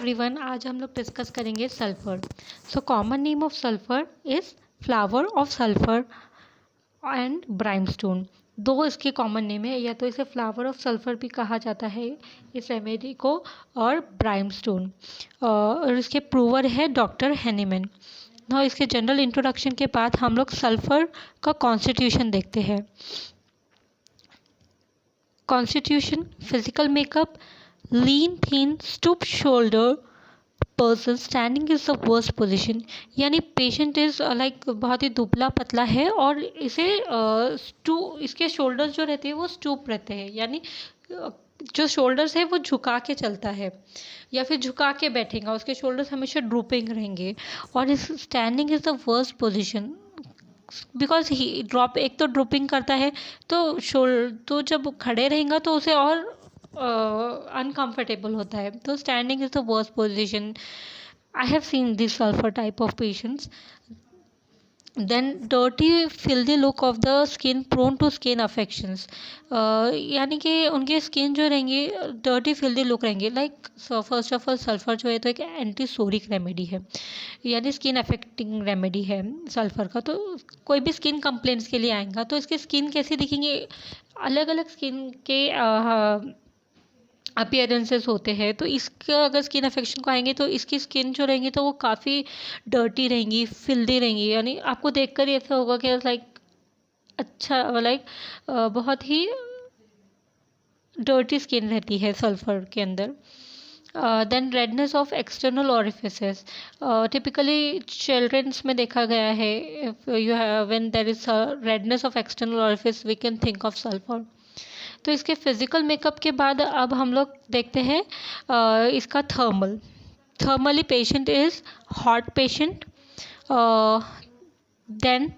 Everyone, आज हम लोग डिस्कस करेंगे sulphur. So common name of sulphur is flower of sulphur and brimstone. दो इसके कॉमन नेम है, या तो इसे फ्लावर ऑफ सल्फर भी कहा जाता है इस रेमेडी को, और ब्राइमस्टोन। और इसके प्रूवर है डॉक्टर हैनीमैन। ना इसके जनरल इंट्रोडक्शन के बाद हम लोग सल्फर का कॉन्स्टिट्यूशन देखते हैं। Constitution: physical makeup, lean thin stoop shoulder person standing is the worst position. यानी पेशेंट इज लाइक बहुत ही दुबला पतला है और इसे इसके शोल्डर्स जो रहते हैं वो स्टूप रहते हैं, यानी जो शोल्डर्स है वो झुका के चलता है या फिर झुका के बैठेगा, उसके शोल्डर्स हमेशा ड्रूपिंग रहेंगे। और इस standing is the worst position because he drop एक तो ड्रॉपिंग करता है, तो जब खड़े रहेगा तो उसे और अनकंफर्टेबल होता है। तो standing is the worst position. I have seen this sulphur type of patients. Then dirty filthy look of the skin prone to skin affections. यानी कि उनके स्किन जो रहेंगे डर्टी फिल्दी लुक रहेंगे। Like first of all sulphur जो है तो एक एंटी सोरिक रेमेडी है, यानी स्किन अफेक्टिंग रेमेडी है सल्फर का। तो कोई भी स्किन कंप्लेंट्स के लिए आएगा तो इसके स्किन कैसे दिखेंगे, अलग अलग स्किन के अपीयरेंसेस होते हैं। तो इसका अगर स्किन अफेक्शन को आएंगे तो इसकी स्किन जो रहेंगी तो वो काफ़ी डर्टी रहेंगी, फिल्दी रहेंगी। यानी आपको देखकर ही ऐसा होगा कि लाइक अच्छा लाइक बहुत ही डर्टी स्किन रहती है सल्फर के अंदर। Then redness of external orifices, typically childrens में देखा गया है। If you have when there is redness of external orifice we can think of sulphur. तो इसके फिजिकल मेकअप के बाद अब हम लोग देखते हैं इसका thermally patient is hot patient. Then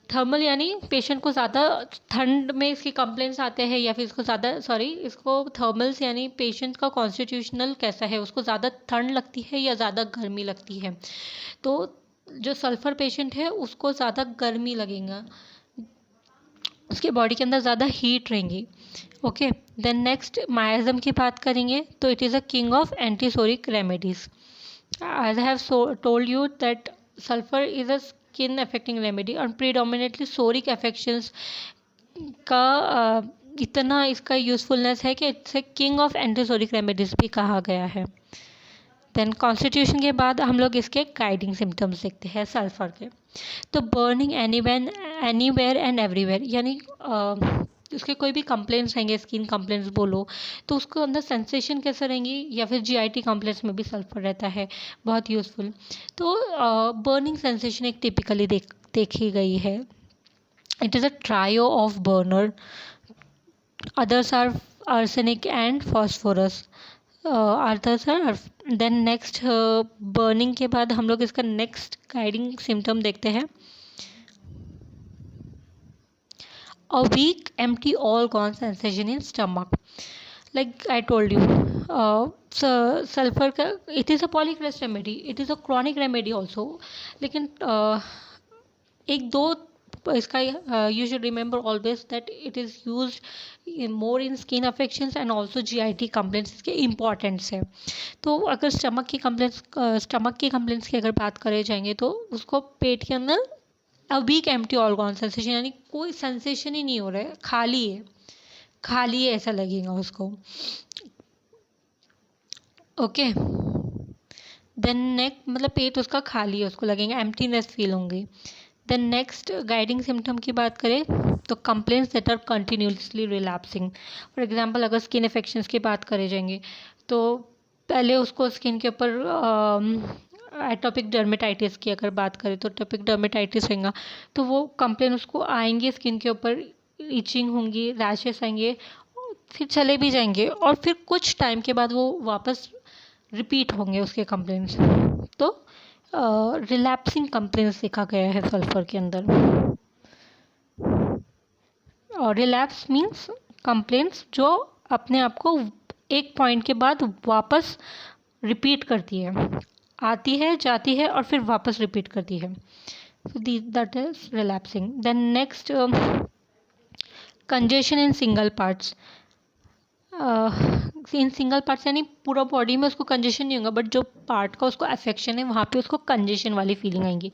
thermal यानी पेशेंट को ज़्यादा ठंड में इसकी कंप्लेंट्स आते हैं, या फिर इसको थर्मल्स यानी पेशेंट का कॉन्स्टिट्यूशनल कैसा है, उसको ज़्यादा ठंड लगती है या ज़्यादा गर्मी लगती है। तो जो सल्फर पेशेंट है उसको ज़्यादा गर्मी लगेगा, उसके बॉडी के अंदर ज़्यादा हीट रहेंगी। ओके, देन नेक्स्ट मायाज़म की बात करेंगे तो it is a king of antipsoric remedies. As I have told you that sulfur is a skin affecting remedy और predominantly soric affections का इतना इसका यूज़फुलनेस है कि it's king of antipsoric remedies भी कहा गया है। देन कॉन्स्टिट्यूशन के बाद हम लोग इसके गाइडिंग सिम्टम्स देखते हैं सल्फर के। तो बर्निंग एनीवेयर एंड एवरीवेयर, यानी उसके कोई भी कंप्लेंट्स रहेंगे, स्किन कंप्लेंट्स बोलो तो उसको अंदर सेंसेशन कैसे रहेंगी, या फिर जीआईटी कंप्लेंट्स में भी सल्फर रहता है, बहुत यूज़फुल। तो बर्निंग सेंसेशन एक टिपिकली देखी गई है। It is a trio of burner, others are arsenic and phosphorus. Then next burning के बाद हम लोग इसका नेक्स्ट गाइडिंग सिम्टम देखते हैं। A weak, empty, all gone sensation in stomach. Like I told you, so sulfur का it is a polycrest remedy, it is a chronic remedy also. लेकिन एक दो इसका you should remember always that it is used more in skin affections and also GIT complaints, इसके importance है। तो अगर stomach की कंप्लेंट्स की अगर बात करे जाएंगे तो उसको पेट के अंदर a weak empty organ sensation, यानी कोई सेंसेशन ही नहीं हो रहा है, खाली है ऐसा लगेगा उसको। ओके, देन नेक्स्ट मतलब पेट उसका खाली है, उसको लगेगा एम्प्टीनेस फील होंगी। देन नेक्स्ट गाइडिंग सिम्टम की बात करें तो complaints that are continuously relapsing. For example अगर स्किन इन्फेक्शंस की बात करे जाएंगे तो पहले उसको स्किन के ऊपर एटोपिक डर्मेटाइटिस की अगर बात करें तो एटोपिक डर्मेटाइटिस रहेगा तो वो कंप्लेन उसको आएंगे, स्किन के ऊपर इचिंग होंगी, रैशेस आएंगे, फिर चले भी जाएंगे और फिर कुछ टाइम के बाद वो वापस रिपीट होंगे उसके कंप्लेंट्स। तो रिलैप्सिंग कंप्लेंट्स देखा गया है सल्फर के अंदर। और रिलैप्स मीन्स कंप्लेंट्स जो अपने आप को एक पॉइंट के बाद वापस रिपीट करती है, आती है जाती है और फिर वापस रिपीट करती है। So that is relapsing. Then next, congestion in single parts. In single parts यानी पूरा बॉडी में उसको कंजेशन नहीं होगा, बट जो पार्ट का उसको अफेक्शन है वहाँ पे उसको कंजेशन वाली फीलिंग आएंगी।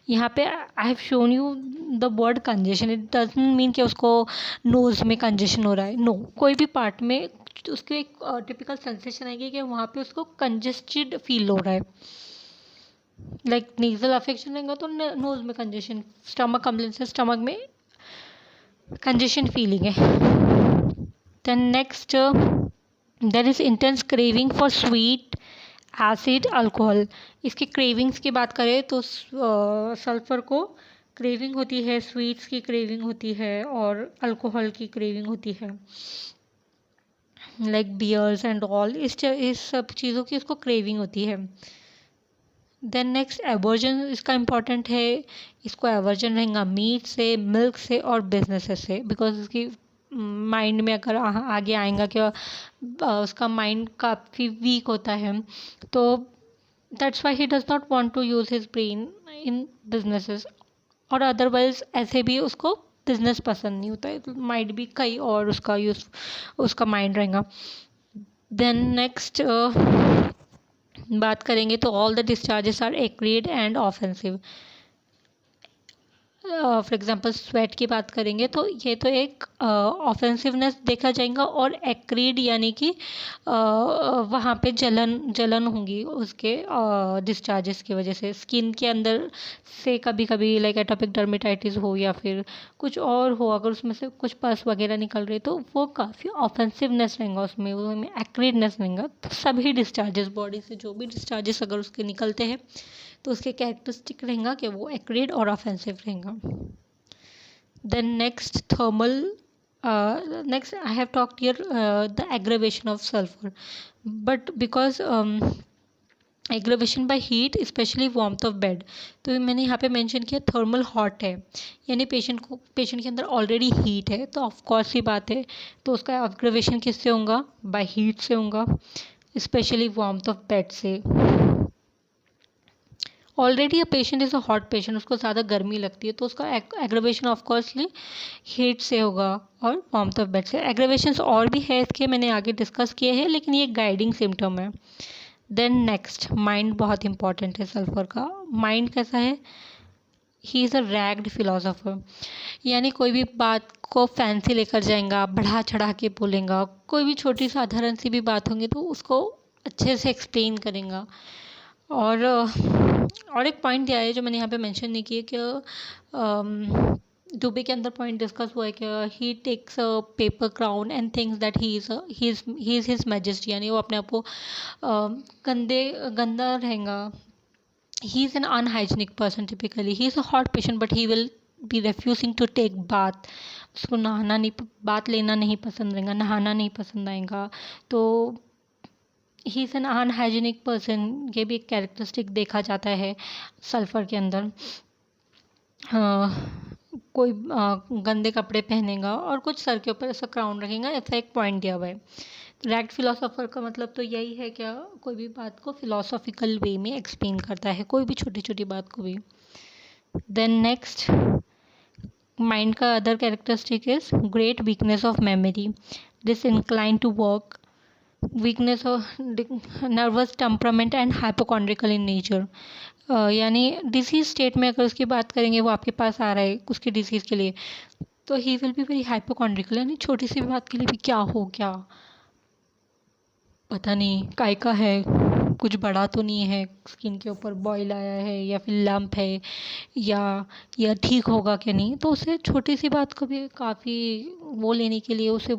यहाँ पे I have shown you the word congestion, it doesn't mean कि उसको नोज़ में कंजेशन हो रहा है, नो, कोई भी पार्ट में उसको एक टिपिकल सेंसेशन आएगी कि वहाँ पे उसको कंजेस्टेड फील हो रहा है। लाइक नेजल अफेक्शन रहेगा तो नोज में कंजेशन, स्टमक कंप्लेंस है, स्टमक में कंजेशन फीलिंग है। Then next, there is intense craving for sweet acid alcohol. इसकी क्रेविंग्स की बात करें तो सल्फर को क्रेविंग होती है, स्वीट्स की क्रेविंग होती है और अल्कोहल की क्रेविंग होती है, लाइक बियर्स एंड ऑल, इस सब चीज़ों की उसको क्रेविंग होती है। देन नेक्स्ट एवर्जन इसका इम्पॉर्टेंट है, इसको एवर्जन रहेगा मीट से, मिल्क से और बिजनेसेस से, बिकॉज इसकी माइंड में अगर आगे आएगा कि उसका माइंड काफ़ी वीक होता है, तो that's why he does not want to use his brain in businesses, और अदरवाइज ऐसे भी उसको बिजनेस पसंद नहीं होता है, तो माइंड भी कहीं और उसका यूज़ उसका माइंड रहेगा। देन नेक्स्ट बात करेंगे तो all the discharges are acrid and offensive. For example sweat की बात करेंगे तो ये तो एक ऑफेंसिवनेस देखा जाएगा, और एक्रीड यानी कि वहाँ पे जलन होंगी उसके डिस्चार्जेस की वजह से, स्किन के अंदर से कभी कभी लाइक एटोपिक डर्मेटाइटिस हो या फिर कुछ और हो, अगर उसमें से कुछ पस वगैरह निकल रही तो वो काफ़ी ऑफेंसिवनेस रहेगा, उसमें एक्रीडनेस रहेगा। तो सभी डिस्चार्जेस बॉडी से जो भी डिस्चार्जेस अगर उसके निकलते हैं तो उसके कैरेक्टरिस्टिक रहेगा कि वो एक्रीड और ऑफेंसिव रहेगा। Then next thermal, next I have talked here the aggravation of sulphur, but because aggravation by heat specially warmth of bed, तो मैंने यहाँ पे मेंशन किया थर्मल हॉट है, यानी पेशेंट के अंदर ऑलरेडी हीट है, तो ऑफकोर्स ही बात है, तो उसका एग्रेवेशन किससे होगा, बाय हीट से होगा, स्पेशली वार्मथ ऑफ बेड से। Already a patient is a hot patient, उसको ज़्यादा गर्मी लगती है, तो उसका एग्रेवेशन ऑफकोर्सली हीट से होगा और वार्मथ ऑफ बेड से। एग्रेवेशंस और भी है इसके, मैंने आगे डिस्कस किए हैं, लेकिन ये गाइडिंग सिम्टम है। देन नेक्स्ट, माइंड बहुत इंपॉर्टेंट है सल्फर का। माइंड कैसा है, ही इज़ अ रैग्ड फिलोसोफर, यानी कोई भी बात को फैंसी लेकर जाएगा, बढ़ा चढ़ा के बोलेगा, कोई भी छोटी साधारण सी भी बात होंगी तो उसको अच्छे से एक्सप्लेन करेगा। और एक पॉइंट दिया है जो मैंने यहाँ पे मेंशन नहीं किया कि दुबे के अंदर पॉइंट डिस्कस हुआ है कि he takes a paper crown and thinks that he is his majesty, यानी वो अपने आप को गंदा रहेगा। He is an unhygienic person, typically he is a hot patient but he will be refusing to take bath, उसको नहाना नहीं, बात लेना नहीं पसंद रहेगा, नहाना नहीं पसंद आएगा, तो ही इज़ एन अनहाइजीनिक पर्सन, ये भी एक कैरेक्टरिस्टिक देखा जाता है सल्फ़र के अंदर। कोई गंदे कपड़े पहनेगा और कुछ सर के ऊपर ऐसा क्राउन रखेगा, ऐसा एक पॉइंट दिया हुआ है। रैग्ड फिलोसोफर का मतलब तो यही है क्या, कोई भी बात को फिलोसॉफिकल वे में एक्सप्लेन करता है, कोई भी छोटी छोटी बात को भी। देन नेक्स्ट, माइंड का other characteristic is great weakness of memory, disincline to work, weakness of nervous temperament and hypochondriacal in nature, यानी डिसीज स्टेट में अगर उसकी बात करेंगे, वो आपके पास आ रहा है उसकी डिसीज़ के लिए, तो ही विल बी वेरी हाइपोकॉन्ड्रिकल, यानी छोटी सी भी बात के लिए भी क्या हो गया, पता नहीं काय का है, कुछ बड़ा तो नहीं है, स्किन के ऊपर बॉयल आया है या फिर लंप है, या ठीक होगा कि नहीं, तो उसे छोटी सी बात को भी काफ़ी वो लेने के लिए उसे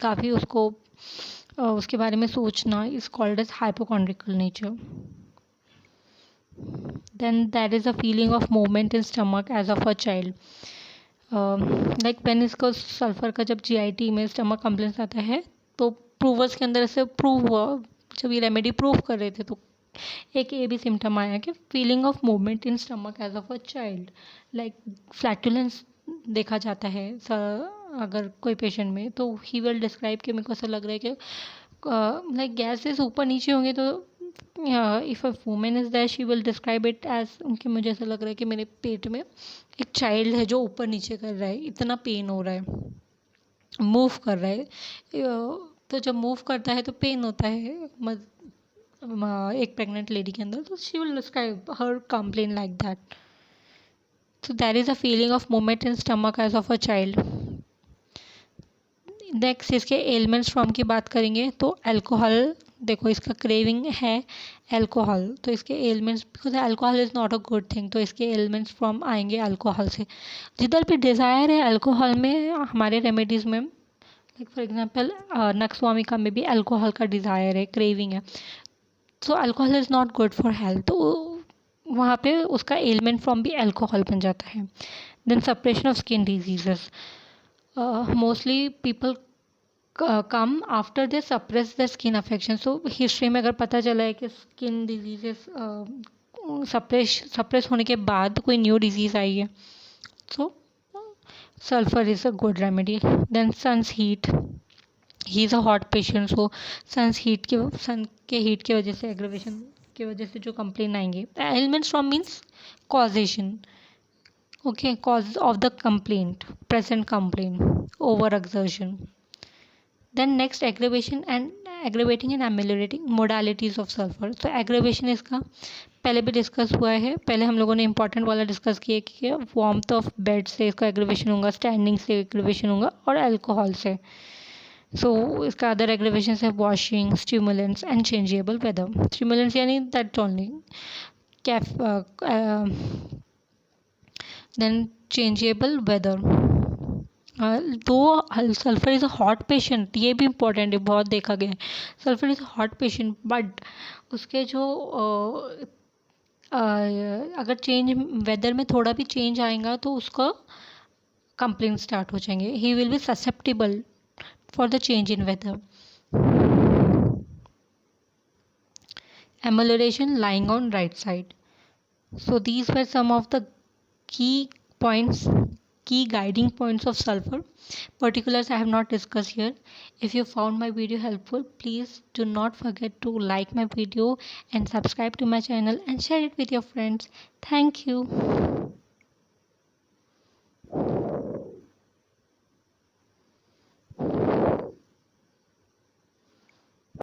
काफ़ी उसको उसके बारे में सोचना is called as hypochondriacal nature. Then that is a feeling of movement in stomach as of a child, like pain इसको सल्फर का जब जीआईटी में स्टमक कंप्लेंट्स आता है तो प्रूवर्स के अंदर ऐसे प्रूव हुआ, जब ये रेमेडी प्रूव कर रहे थे तो एक ये भी सिम्टम आया कि feeling of movement in stomach as of a child, like flatulence देखा जाता है अगर कोई पेशेंट में, तो ही विल डिस्क्राइब कि मेरे को ऐसा लग रहा है कि लाइक गैसेस ऊपर नीचे होंगे, तो if a women is that she will describe it as, उनके मुझे ऐसा लग रहा है कि मेरे पेट में एक चाइल्ड है जो ऊपर नीचे कर रहा है, इतना पेन हो रहा है, मूव कर रहा है, तो जब मूव करता है तो पेन होता है एक प्रेग्नेंट लेडी के अंदर, तो she will describe her complain like that. So there is a feeling of movement in stomach as of a child. Next इसके एलिमेंट्स फ्रॉम की बात करेंगे तो अल्कोहल, देखो इसका क्रेविंग है अल्कोहल, तो इसके elements, because alcohol is not a good thing, तो इसके एलिमेंट्स फ्रॉम आएंगे अल्कोहल से. जिधर भी डिज़ायर है अल्कोहल में, हमारे रेमेडीज़ में, लाइक फॉर एग्जांपल नक्सवामिका में भी अल्कोहल का डिज़ायर है, क्रेविंग है, तो alcohol is not good for health, तो वहाँ पे उसका एलिमेंट फ्रॉम भी अल्कोहल बन जाता है. Then suppression of skin diseases, mostly people come after they suppress the skin affection. So history में अगर पता चला है कि स्किन डिजीजेस सप्रेस होने के बाद कोई न्यू डिजीज़ आई है, so sulphur is a good remedy. Then sun's heat, he is a hot patient, so sun के हीट की वजह से, एग्रेवेशन की वजह से जो कंप्लेन आएंगे. Elements from means causation, okay, cause of the complaint, present complaint, over exertion. Then next, aggravation and aggravating and ameliorating modalities of sulfur. So aggravation इसका पहले भी डिस्कस हुआ है, पहले हम लोगों ने इंपॉर्टेंट वाला डिस्कस किया कि वार्मथ ऑफ बेड से इसका एग्रेवेशन होगा, स्टैंडिंग से एग्रेवेशन होगा, और अल्कोहल से. सो इसका अदर एग्रेवेशन है washing, stimulants and changeable weather. Stimulants यानी that only then changeable weather. Though sulphur is a hot patient, ये भी इम्पोर्टेंट है, बहुत देखा गया है. Sulphur is a hot patient, but उसके जो अगर चेंज वेदर में थोड़ा भी चेंज आएगा तो उसका कंप्लेंट स्टार्ट हो जाएंगे. He will be susceptible for the change in weather. Amelioration lying on right side. So these were some of the key points, key guiding points of sulfur. Particulars I have not discussed here. If you found my video helpful, please do not forget to like my video and subscribe to my channel and share it with your friends. Thank you.